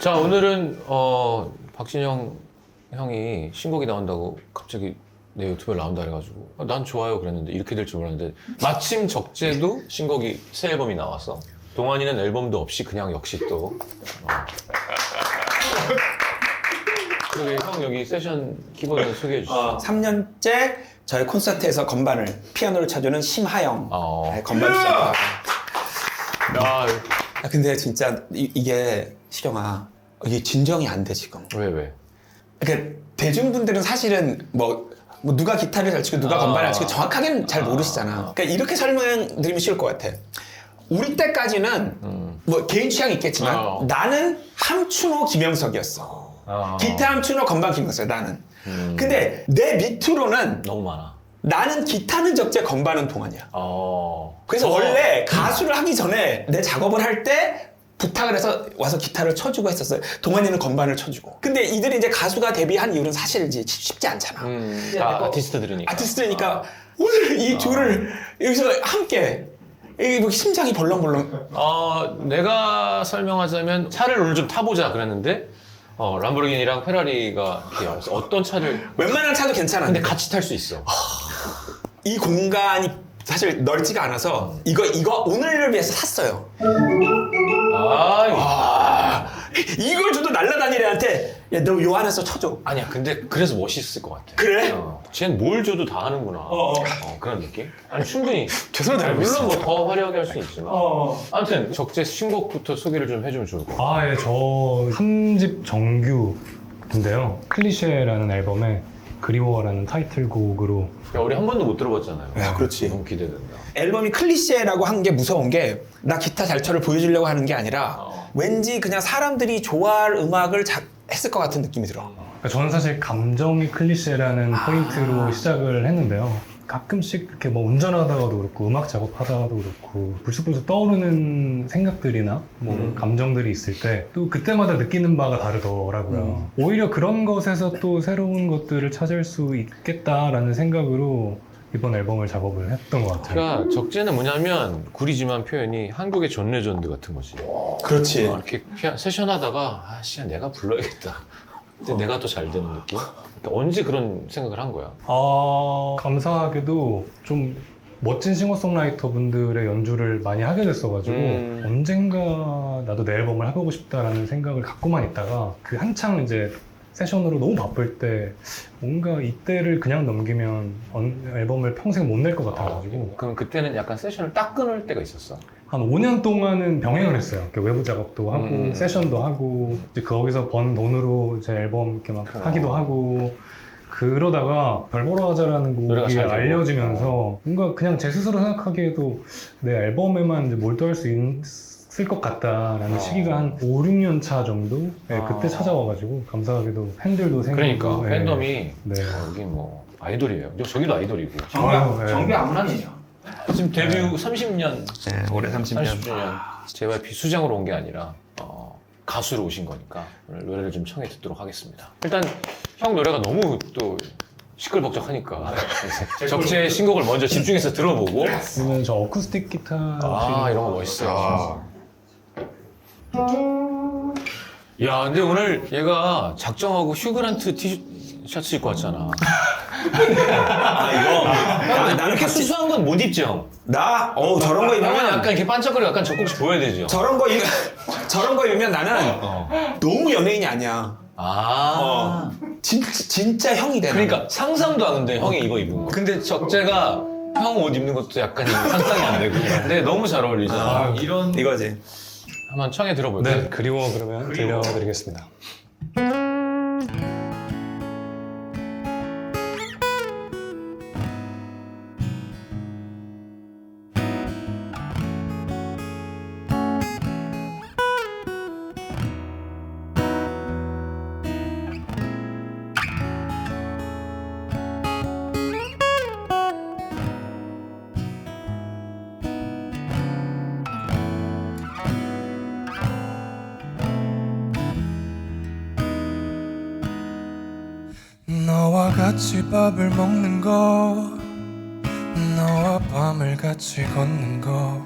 자, 오늘은 박진영 형이 신곡이 나온다고 갑자기 내 유튜브에 나온다 그래가지고 난 좋아요 그랬는데 이렇게 될 줄 몰랐는데 마침 적재도 신곡이 새 앨범이 나와서 동환이는 앨범도 없이 그냥 역시 또 그러게 형 여기 세션 키보드 소개해 주시죠. 3년째 저희 콘서트에서 건반을 피아노를 쳐주는 심하영 건반 주자입니다. 근데 진짜 이게 시경아 이게 진정이 안 돼 지금. 왜? 그러니까 대중분들은 사실은 뭐 누가 기타를 잘 치고 누가 건반을 잘 치고 정확하게는 잘 모르시잖아. 그러니까 이렇게 설명드리면 쉬울 것 같아. 우리 때까지는 뭐 개인 취향이 있겠지만 나는 함춘호 김영석이었어. 기타 함춘호 건반 김영석 나는. 근데 내 밑으로는 너무 많아. 나는 기타는 적재 건반은 동안이야. 그래서 원래 가수를 하기 전에 내 작업을 할 때 부탁을 해서 와서 기타를 쳐주고 했었어요. 동환이는 건반을 쳐주고. 근데 이들이 이제 가수가 데뷔한 이유는 사실 이제 쉽지 않잖아. 아티스트들이니까. 아티스트니까 오늘 이 둘을 여기서 함께 이게 뭐 심장이 벌렁벌렁. 내가 설명하자면 차를 오늘 좀 타보자 그랬는데 람보르기니랑 페라리가 이렇게 와서 어떤 차를 웬만한 차도 괜찮아. 근데 같이 탈 수 있어. 이 공간이 사실 넓지가 않아서 이거 오늘을 위해서 샀어요. 이걸 줘도 날라다니는 애한테 야 너 요 안에서 쳐줘. 아니야 근데 그래서 멋있을 것 같아. 그래? 쟤는 뭘 줘도 다 하는구나. 그런 느낌? 아니 충분히 최선을 다하고 물론 있습니다. 뭐 더 화려하게 할 수는 있지만 아무튼 적재 신곡부터 소개를 좀 해주면 좋을 것 같아. 예, 저 3집 정규인데요. 클리셰라는 앨범에 그리워라는 타이틀곡으로. 야, 우리 한 번도 못 들어봤잖아요. 야, 그렇지. 너무 기대된다. 앨범이 클리셰라고 한 게 무서운 게 나 기타 잘 쳐를 보여주려고 하는 게 아니라 왠지 그냥 사람들이 좋아할 음악을 했을 것 같은 느낌이 들어. 그러니까 저는 사실 감정이 클리셰라는 포인트로 시작을 했는데요. 가끔씩 이렇게 뭐 운전하다가도 그렇고 음악 작업하다가도 그렇고 불쑥불쑥 떠오르는 생각들이나 뭐 감정들이 있을 때 또 그때마다 느끼는 바가 다르더라고요. 오히려 그런 것에서 또 새로운 것들을 찾을 수 있겠다라는 생각으로 이번 앨범을 작업을 했던 것 같아요. 그러니까 적재는 뭐냐면 구리지만 표현이 한국의 존 레전드 같은 거지. 그렇지. 이렇게 세션 하다가 내가 불러야겠다. 근데 내가 더 잘 되는 느낌? 그러니까 언제 그런 생각을 한 거야? 감사하게도 좀 멋진 싱어송라이터 분들의 연주를 많이 하게 됐어가지고 언젠가 나도 내 앨범을 해보고 싶다라는 생각을 갖고만 있다가 그 한창 이제 세션으로 너무 바쁠 때 뭔가 이때를 그냥 넘기면 앨범을 평생 못 낼 것 같아가지고 그럼 그때는 약간 세션을 딱 끊을 때가 있었어? 한 5년 동안은 병행을 했어요. 외부 작업도 하고 세션도 하고 이제 거기서 번 돈으로 제 앨범 이렇게 막 하기도 하고 그러다가 별 보러 가자라는 곡이 알려지면서 뭔가 그냥 제 스스로 생각하기에도 내 앨범에만 이제 몰두할 수 있을 것 같다라는 시기가 한 5, 6년 차 정도? 네, 그때 찾아와가지고 감사하게도 팬들도 생기고 그러니까 팬덤이 네. 여기 뭐 아이돌이에요. 저기도 아이돌이고. 정규 암란이에요. 지금 데뷔 30년 네, 올해 30년. JYP 수장으로 온 게 아니라 가수로 오신 거니까 오늘 노래를 좀 청해 듣도록 하겠습니다. 일단 형 노래가 너무 또 시끌벅적하니까 적재의 신곡을 먼저 집중해서 들어보고 그러면 저 어쿠스틱 기타 이런 거 멋있어. 야 근데 오늘 얘가 작정하고 휴그란트 티셔츠 입고 왔잖아. 나는 이렇게 수수한 건 못 입지 형. 저런 거 입으면 약간 이렇게 반짝거리고 약간 적금씩 보여야 되죠. 저런 거 입으면 나는 너무 연예인이 아니야. 진짜 형이 돼. 그러니까 상상도 안 하는데 형이 이거 입은 거. 근데 적재가 형 옷 입는 것도 약간 상상이 안 되고. 근데 너무 잘 어울리잖아. 이런 이거지. 한번 청해 들어볼까요? 네, 그리워 그러면 들려드리겠습니다. 너와 같이 밥을 먹는 거 너와 밤을 같이 걷는 거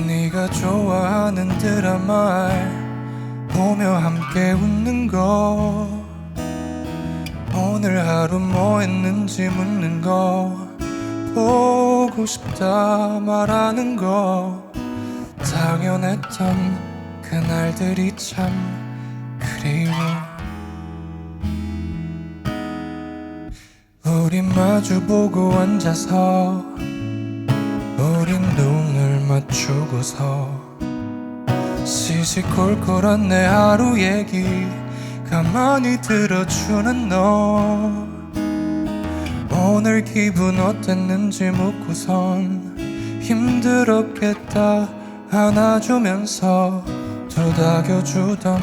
네가 좋아하는 드라마에 보며 함께 웃는 거 오늘 하루 뭐 했는지 묻는 거 보고 싶다 말하는 거 당연했던 그날들이 참 그리워 우리 마주보고 앉아서 우린 눈을 맞추고서 시시콜콜한 내 하루 얘기 가만히 들어주는 너 오늘 기분 어땠는지 묻고선 힘들었겠다 안아주면서 토닥여주던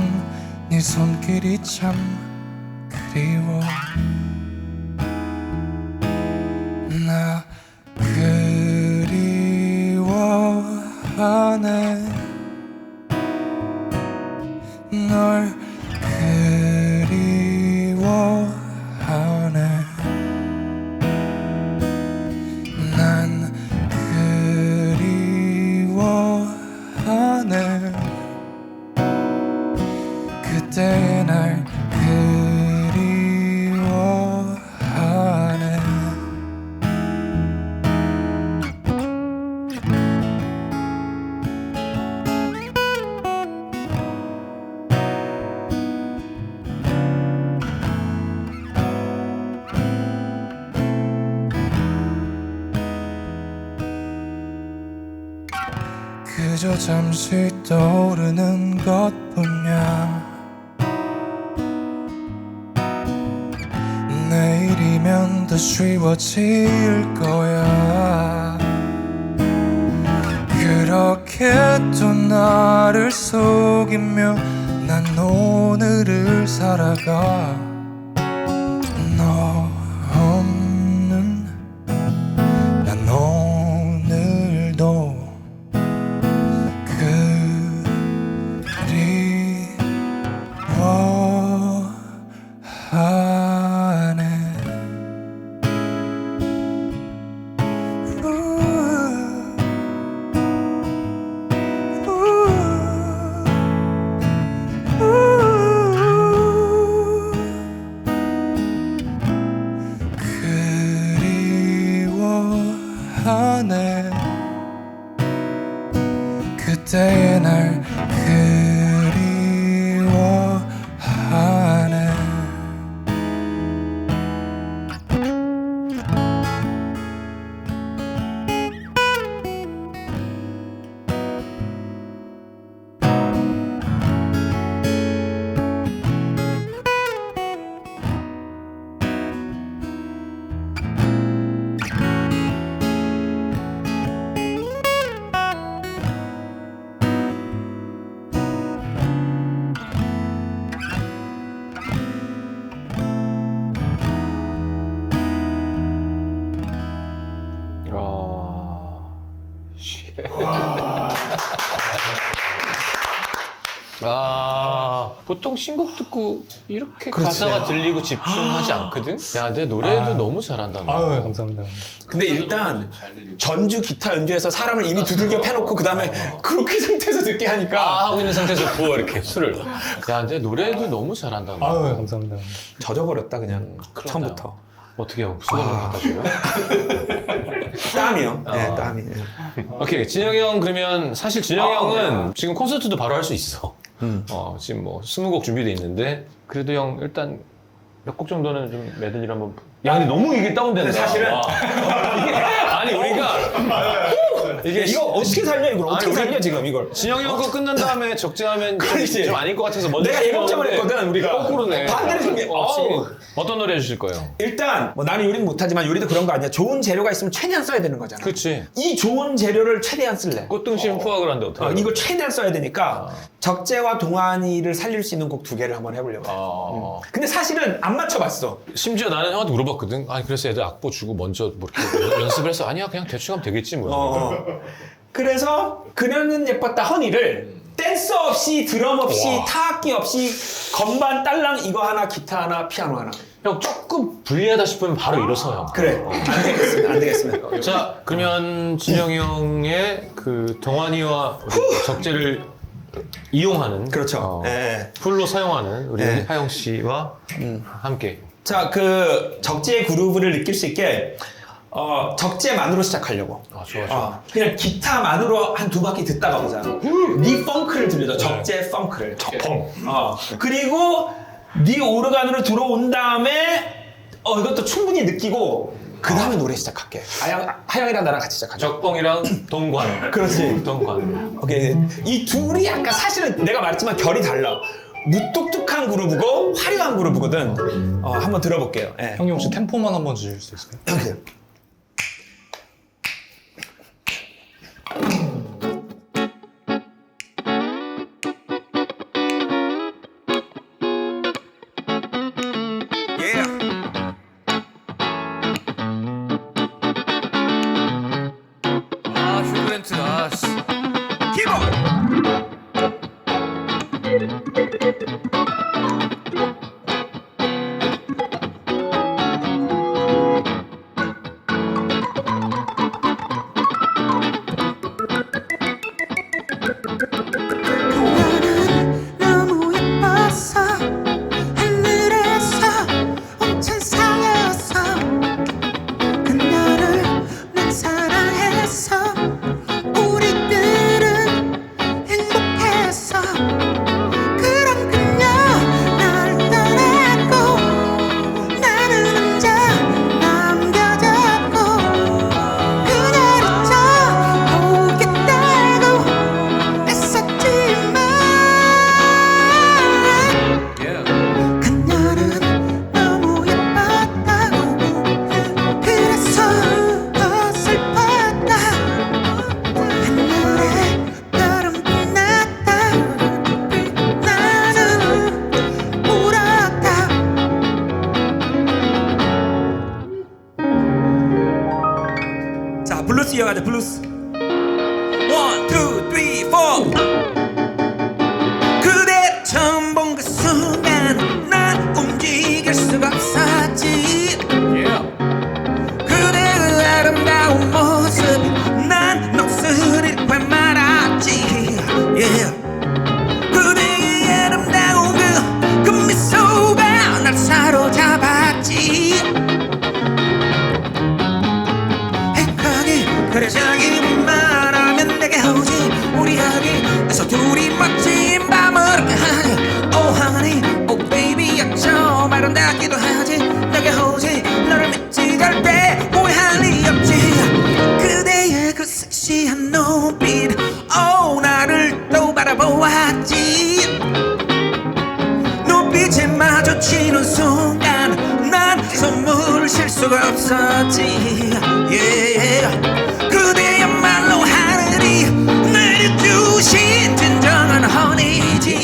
네 손길이 참 그리워 나 그리워하네 널 그리워하네 난 그리워하네 그때의 날 그리워하네 그저 잠시 떠오르는 것뿐이야 내일이면 더 쉬워질 거야 그렇게 또 나를 속이며 난 오늘을 살아가 너 없는 난 오늘도 그리워하네 그리워하네 그때의 날 그리워하네 보통 신곡 듣고 이렇게 가사가 들리고 집중하지 않거든? 야, 내 노래도 너무 잘한다. 너. 아유 감사합니다. 근데 일단 전주 기타 연주에서 사람을 이미 두들겨 패놓고 그 다음에 그렇게 상태에서 듣게 하니까 하고 있는 상태에서 부어 이렇게 술을. 야, 내 노래도 너무 잘한다. 너. 아유 감사합니다. 젖어버렸다 그냥 큰일 처음부터. 어떻게 하고 수건 좀 갖다 줘요? 땀이요. 네, 땀이. 오케이, 진영이 형 그러면 사실 진영이 형은 지금 콘서트도 바로 할 수 있어. 지금 뭐 20곡 준비돼 있는데 그래도 형 일단 몇 곡 정도는 좀 매든일 한번. 야, 근데 너무 이게 다운된다. 사실은 이게 아니 우리가 이게 이거 어떻게 살려 이걸 어떻게 아니, 살려 지금 이걸. 진영이 형 거 끝난 다음에 적재하면 그렇지. 좀 아닐 것 같아서 먼저 내가 예목점을 했거든 우리가. 거꾸로네. 반대로 준비. 지금 어떤 노래 해주실 거예요? 일단 뭐 나는 요리는 못하지만 요리도 그런 거 아니야. 좋은 재료가 있으면 최대한 써야 되는 거잖아. 그치. 이 좋은 재료를 최대한 쓸래. 꽃등심 푸악을 하는데 어떻게? 이걸 최대한 써야 되니까 적재와 동안이를 살릴 수 있는 곡 2개를 한번 해보려고. 근데 사실은 안 맞춰봤어. 심지어 나는 형한테 물어봤거든. 아니 그래서 애들 악보 주고 먼저 뭐 이렇게 연습을 해서 아니야 그냥 대충 하면 되겠지 뭐. 그래서 그녀는 예뻤다 허니를 댄서 없이 드럼 없이 와. 타악기 없이 건반 딸랑 이거 하나 기타 하나 피아노 하나. 형 조금 불리하다 싶으면 바로 일어서요. 그래. 안 되겠으면 안 되겠으면. 자 그러면 진영이 형의 그 동환이와 우리 적재를 이용하는 그렇죠. 예. 풀로 사용하는 우리 네. 하영 씨와 함께. 자, 그 적재의 그루브를 느낄 수 있게 적재만으로 시작하려고. 아, 좋아. 그냥 기타만으로 한 2바퀴 듣다가 보자. 네 펑크를 들려줘. 적재 펑크를. 적펑. 그리고 네 오르간으로 들어온 다음에 이것도 충분히 느끼고 그 다음에 노래 시작할게. 하영이랑 나랑 같이 시작하자. 적펑이랑 동관. 그렇지. 동관. 오케이. 이 둘이 약간 사실은 내가 말했지만 결이 달라. 무뚝뚝한 그루브고 화려한 그루브거든. 한번 들어볼게요. 예. 형님 혹시 템포만 한번 주실 수 있을까요? 이렇게. 아, 휴그랜트. 아, 씨. 그녀는 너무 예뻐서 하늘에서 엄청 상해서 그녀를 난 사랑해서 우리들은 행복했어. 그럼 그녀 나를 떠났고 나는 혼자 남겨졌고 그녀를 잊어보겠다고 애썼지만 그녀는 너무 예뻤다고 그래서 더 슬펐다. 하늘에 별은 빛났다. 나는 울었다. 자, 블루스 이어가자. 블루스. 1, 2, 3, 4. 그대 처음 본 그 순간 난 움직일 수가 없었지. 그대 그 아름다운 모습 난 녹슬일 걸 말았지. 그대의 아름다운 그 미소가 날 사로잡았지. 행하게 그래 자기만 말하면 내게 오지. 우리 여기에서 둘이 멋진 밤을 하니 Oh honey, oh baby 어쩜 아름답기도 하지. 내게 오지 너를 믿지 절대 후회할 리 없지. 그대의 그 섹시한 눈빛 Oh 나를 또 바라보았지. 눈빛에 마주치는 순간 난 숨을 쉴 수가 없었지. 그대야말로 하늘이 내려주신 진정한 honey지.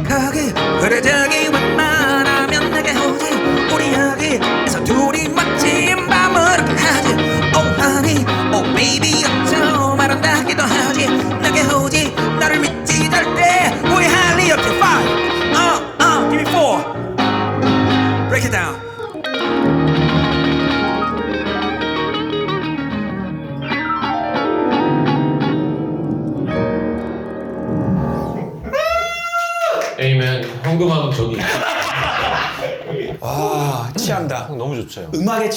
거기 그래 저기 웬만하면 내게 오지. 우리 여기에서 둘이 멋진 밤을 하지. Oh honey, oh baby 어쩜 아름답기도 하지. 내게 오지 나를 믿지 절대 후회할 리 없지. 5, give me 4. Break it down. 에이맨. 현금화는 저기. 취한다. 형 너무 좋죠. 형. 음악에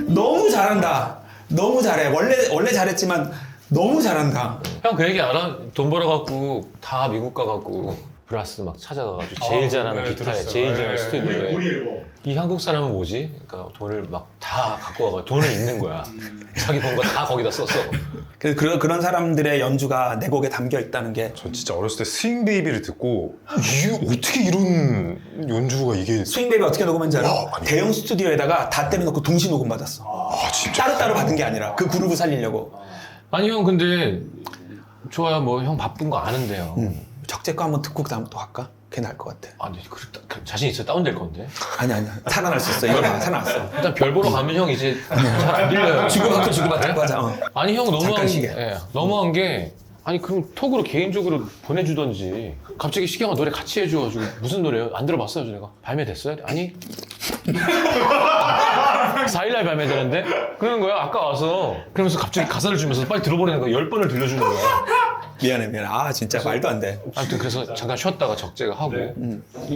너무 잘한다. 너무 잘해. 원래 잘했지만 너무 잘한다. 형 그 얘기 알아? 돈 벌어갖고 다 미국 가갖고 브라스 막 찾아가가지고 제일 잘하는 네, 기타에 들었어요. 제일 잘하는 네, 스튜디오에 우리 앨범. 이 한국 사람은 뭐지? 그러니까 돈을 막 다 갖고 와가지고 돈을 있는 거야. 자기 번 거 다 거기다 썼어. 그런 사람들의 연주가 내 곡에 담겨 있다는 게 전 진짜 어렸을 때 스윙 베이비를 듣고 이게 어떻게 이런 연주가 이게 스윙베이비 어떻게 녹음한지 알아? 와, 아니. 대형 스튜디오에다가 다 때려놓고 동시 녹음 받았어. 아 진짜 따로따로 받은 게 아니라 그 그루브 살리려고. 아니 형 근데 좋아요. 뭐 형 바쁜 거 아는데요. 적재 거 한번 듣고 그 다음 또 할까? 그게 나을 것 같아. 아니 자신 있어 다운될 건데. 아니야. 살아날 수 있어. 이거 살아났어. 일단 별 보러 가면 형 이제 잘 안 들려요. 주고받고 주고받고 하자. 아니 형 너무한 잠깐 시계. 너무한 게 아니 그럼 톡으로 개인적으로 보내주던지 갑자기 시경아 노래 같이 해줘가지고 무슨 노래요? 안 들어봤어요? 내가 발매됐어요? 아니 4일날 발매되는데? 그런 거야. 아까 와서. 그러면서 갑자기 가사를 주면서 빨리 들어보라는 거야. 10번을 들려주는 거야. 미안해. 아 진짜 말도 안 돼. 아무튼 그래서 잠깐 쉬었다가 적재가 하고.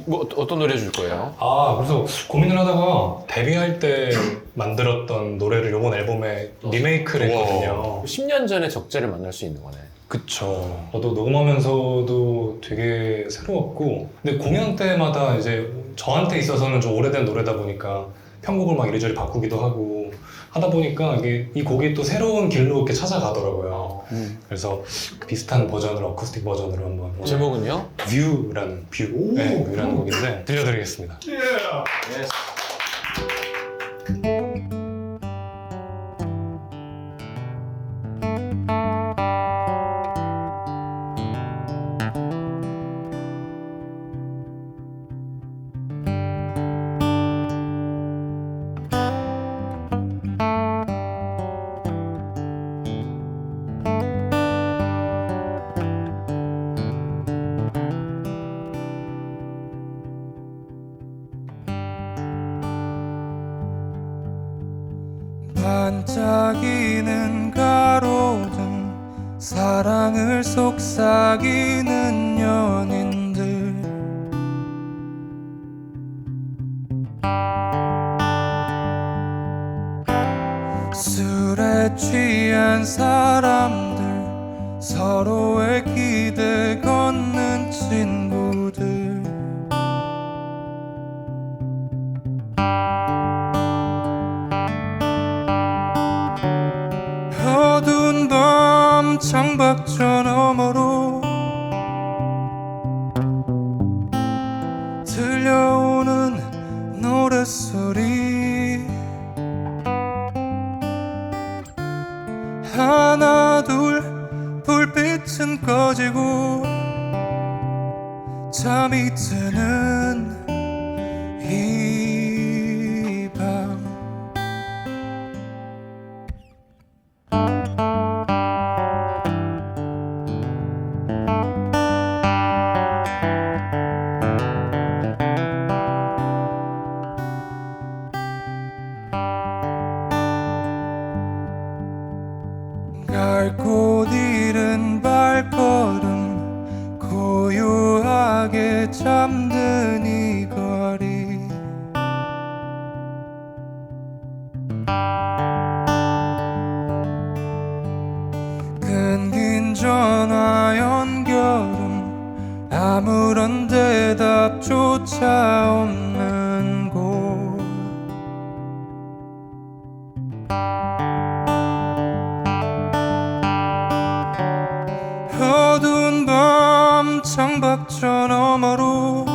뭐 어떤 노래 해줄 거예요? 그래서 고민을 하다가 데뷔할 때 만들었던 노래를 이번 앨범에 리메이크를 했거든요. 10년 전에 적재를 만날 수 있는 거네. 그쵸. 저도 녹음하면서도 되게 새로웠고, 근데 공연 때마다 이제 저한테 있어서는 좀 오래된 노래다 보니까 편곡을 막 이리저리 바꾸기도 하고 하다 보니까 이게 이 곡이 또 새로운 길로 이렇게 찾아가더라고요. 그래서 비슷한 버전으로, 어쿠스틱 버전으로 한번 오늘 제목은요? 뷰라는 네, 뷰라는 곡인데 들려드리겠습니다. 반짝이는 가로등 사랑을 속삭이는 연인들 술에 취한 사람들 서로의 기대 걷는 친구들 어두운 밤 창밖저 너머로 들려오는 노랫소리 하나 둘 불빛은 꺼지고 잠이 드는 이 밤 갈 곳 잃은 발걸음 고요하게 잠든 이 거리 끊긴 전화 연결음 아무런 대답조차 없는 곳 어두운 밤 창밖저 너머로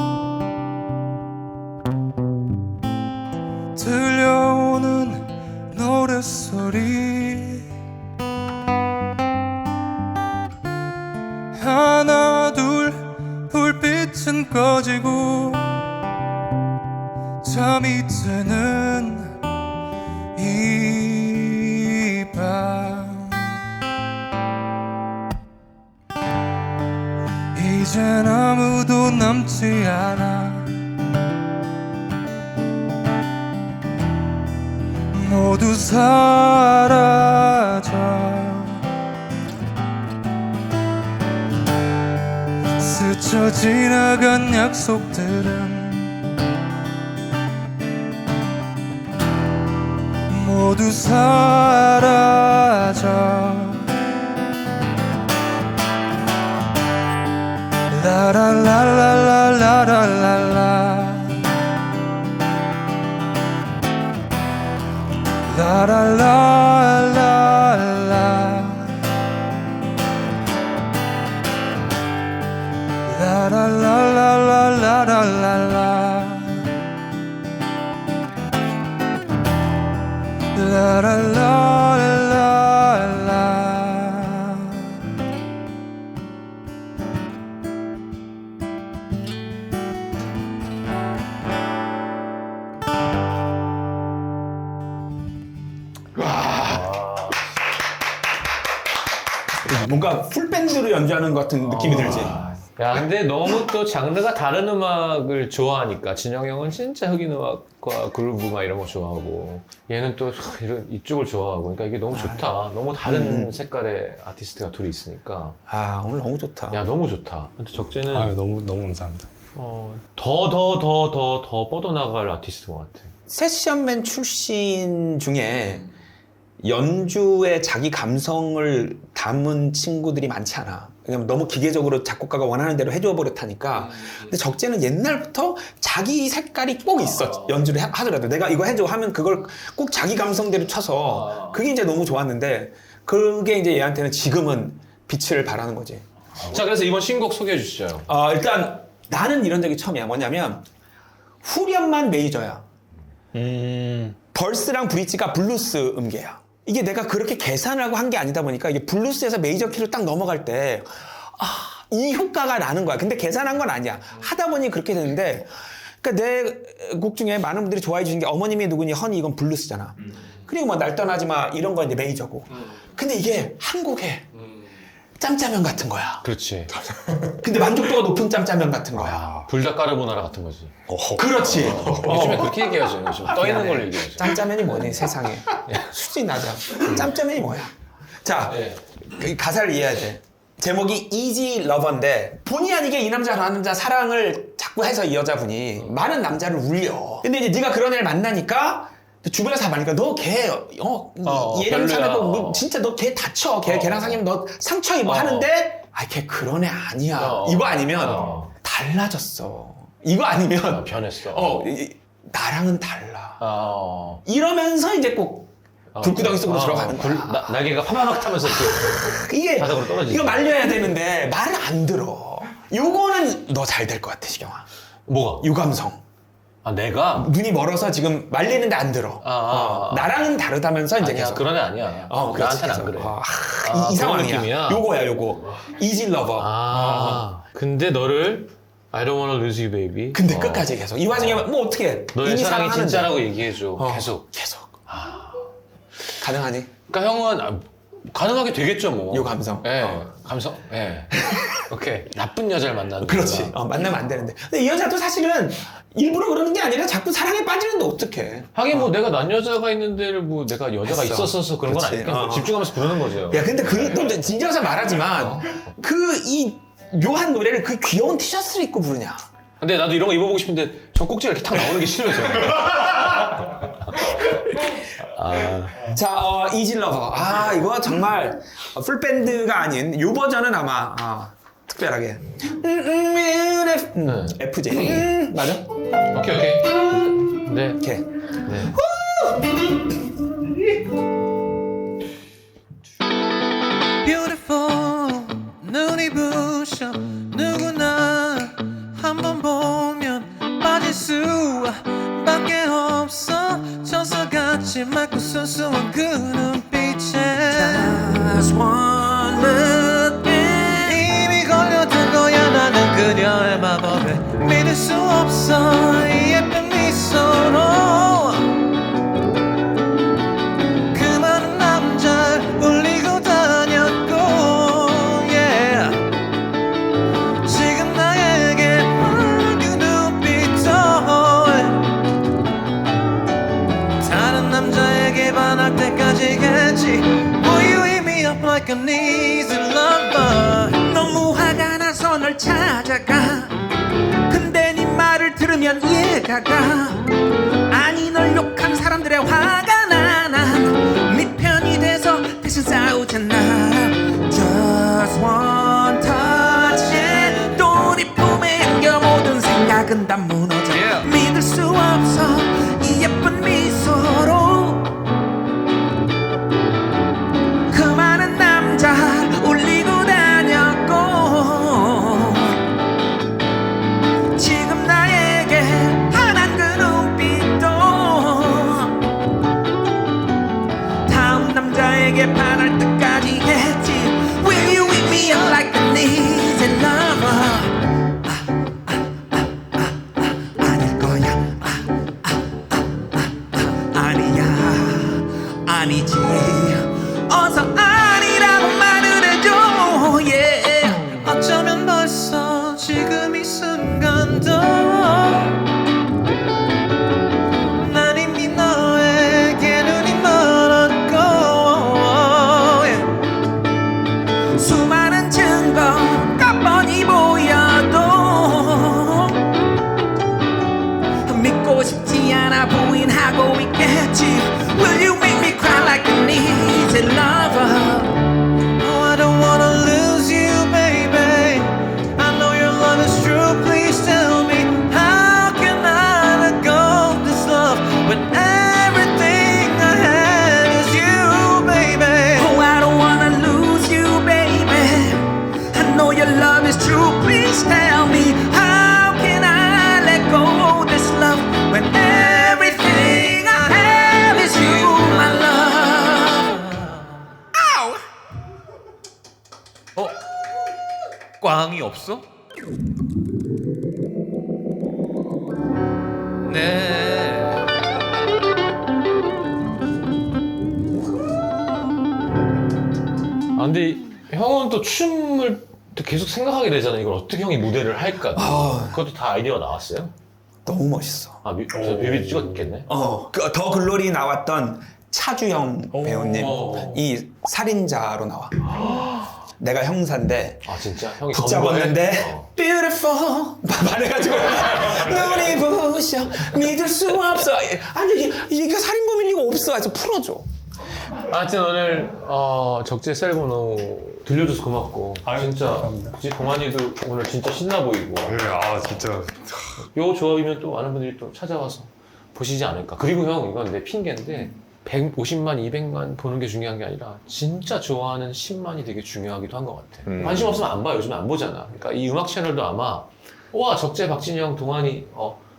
들려오는 노랫소리 하나 둘 불빛은 꺼지고 잠이 드는 이 밤 이젠 아무도 남지 않아 모두 사라져 스쳐 지나간 약속들은 모두 사라져 라라라라라라라라 라라라라라 라라라라라라라 라라라라라 뭔가 풀밴드로 연주하는 것 같은 느낌이 들지. 야, 근데 너무 또 장르가 다른 음악을 좋아하니까 진영 형은 진짜 흑인 음악과 그루브 막 이런 거 좋아하고 얘는 또 이쪽을 좋아하고 그러니까 이게 너무 좋다. 너무 다른 색깔의 아티스트가 둘이 있으니까 아 오늘 너무 좋다. 야 너무 좋다. 근데 적재는 아유, 너무 감사합니다. 더 뻗어나갈 아티스트인 것 같아. 세션맨 출신 중에 연주에 자기 감성을 담은 친구들이 많지 않아. 왜냐면 너무 기계적으로 작곡가가 원하는 대로 해줘 버릇하니까. 근데 적재는 옛날부터 자기 색깔이 꼭 있어. 연주를 하더라도 내가 이거 해줘 하면 그걸 꼭 자기 감성대로 쳐서 그게 이제 너무 좋았는데 그게 이제 얘한테는 지금은 빛을 발하는 거지. 자, 그래서 이번 신곡 소개해 주시죠. 일단 나는 이런 적이 처음이야. 뭐냐면 후렴만 메이저야. 벌스랑 브릿지가 블루스 음계야. 이게 내가 그렇게 계산을 하고 한 게 아니다 보니까 이게 블루스에서 메이저 키로 딱 넘어갈 때 이 효과가 나는 거야. 근데 계산한 건 아니야. 하다 보니 그렇게 되는데 그러니까 내 곡 중에 많은 분들이 좋아해 주신 게 어머님이 누구니 허니 이건 블루스잖아. 그리고 뭐 날 떠나지 마 이런 건 이제 메이저고. 근데 이게 한 곡에 짬짜면 같은 거야. 그렇지. 근데 만족도가 높은 짬짜면 같은 거야. 불닭 까르보나라 같은 거지. 그렇지. 요즘에 그렇게 얘기하죠. 요즘 떠 있는 걸 얘기하죠. 짬짜면이 뭐니 세상에. 수지 나자. 짬짜면이 뭐야. 자, 그 가사를 이해해야 돼. 제목이 Easy Lover인데 본의 아니게 이 남자 저 남자 사랑을 자꾸 해서 이 여자분이 많은 남자를 울려. 근데 이제 네가 그런 애를 만나니까 주변에서 다 말하니까 너 걔 얘랑 별로야. 사귀고 진짜 너 걔 다쳐. 걔랑 사귀면 너 상처 입어 하는데 걔 그런 애 아니야. 이거 아니면 달라졌어. 이거 아니면 변했어. 나랑은 달라. 이러면서 이제 꼭 불구덩이 속으로 들어가는 거야. 날개가 파마막 타면서 이게 바닥으로 떨어지지. 이거 말려야 되는데 말을 안 들어. 요거는 너 잘 될 것 같아, 시경아. 뭐가? 유감성. 내가? 눈이 멀어서 지금 말리는데 안 들어. 나랑은 다르다면서 이제 아니야, 계속. 그런 애 아니야. 나한테는 안 그래. 이 그런 상황이야. 느낌이야? 요거야, 요거. Easy Lover. 근데 너를 I don't wanna lose you, baby. 근데 끝까지 계속. 이 와중에 뭐 어떻게 해? 너의 이미 사랑이 사랑하는데. 진짜라고 얘기해줘. 계속. 가능하니? 그러니까 형은 가능하게 되겠죠, 뭐. 요 감성. 감성. 오케이. 나쁜 여자를 만나는 그렇지. 거야. 만나면 안 되는데. 근데 이 여자도 사실은 일부러 그러는 게 아니라 자꾸 사랑에 빠지는데 어떡해. 하긴 뭐 내가 난 여자가 있는 데를 뭐 내가 여자가 했어. 있었어서 그런 건 그렇지. 아니니까 집중하면서 부르는 거죠. 야, 근데 너 진지해서 말하지만 이 묘한 노래를 그 귀여운 티셔츠를 입고 부르냐? 근데 나도 이런 거 입어보고 싶은데 저 꼭지가 이렇게 탁 나오는 게 싫어서. 자, Easy Lover. 이거 정말 풀밴드가 아닌 요 버전은 아마 특별하게 FJ 맞아? 오케이. 네. 이렇게. Beautiful 눈이 부셔 누구나 한번 보면 빠질 수밖에 없어 천사같이 맑고 순수한 그 눈빛에 Just one look 이미 걸려든 거야 나는 그녀의 마법에 믿을 수 없어 이 예쁜 미소로 그 많은 남자를 울리고 다녔고 yeah. 지금 나에게 그 눈빛도 다른 남자에게 반할 때까지겠지 Will you hit me up like an easy lover 너무 화가 나서 널 찾아가 근데 네 말을 들으면 이해가 가 아니 널 욕한 사람들의 화가 나네 편이 돼서 대신 싸우잖아 Just one touch 또 네 품에 안겨 모든 생각은 다 무너져 믿을 수 없어 이 예쁜 미소로 그 많은 남자 울리고 다녔고 지금 나에게 반한 그 눈빛도 다음 남자에게 반할 때까지 했지 Will you whip me up like an easy lover love is true, please tell me, how can I let go of this love when everything I have is you, my love? Ow! 꽝이 없어? 네. 아 근데 형은 또 춤을 또 계속 생각하게 되잖아요. 이걸 어떻게 형이 무대를 할까. 그것도 다 아이디어가 나왔어요? 너무 멋있어. 아 뮤비 찍었겠네. 더 글로리 나왔던 차주영 배우님 이 살인자로 나와. 내가 형사인데 아 진짜 형이 붙잡았는데 검거해? beautiful 말해가지고 눈이 부셔 믿을 수 없어. 아니 이게 살인범일 리가 없어. 그래서 풀어줘. 하여튼 오늘 적재 셀보노 들려줘서 고맙고 진짜 감사합니다. 그치 동환이도 오늘 진짜 신나 보이고 네, 아 진짜 요 조합이면 또 많은 분들이 또 찾아와서 보시지 않을까. 그리고 형 이건 내 핑계인데 150만, 200만 보는 게 중요한 게 아니라 진짜 좋아하는 10만이 되게 중요하기도 한 것 같아. 관심 없으면 안 봐. 요즘에 안 보잖아. 그러니까 이 음악 채널도 아마 와 적재, 박진영, 동환이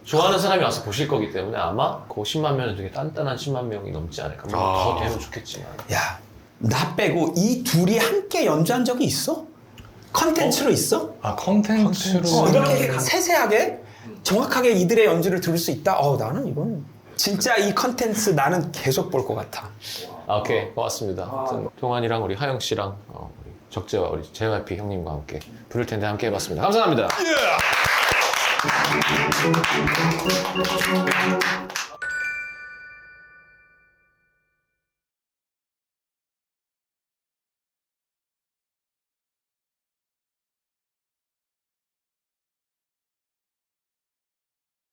좋아하는 사람이 와서 보실 거기 때문에 아마 그 10만 명은 되게 단단한 10만 명이 넘지 않을까. 물론 더 되면 좋겠지만. 야, 나 빼고 이 둘이 함께 연주한 적이 있어? 컨텐츠로 있어? 아 컨텐츠로 이렇게 세세하게 정확하게 이들의 연주를 들을 수 있다? 나는 이건 진짜 이 컨텐츠 나는 계속 볼 것 같아. 오케이 고맙습니다. 아무튼 동환이랑 우리 하영 씨랑 우리 적재와 우리 JYP 형님과 함께 부를 텐데 함께 해봤습니다. 감사합니다.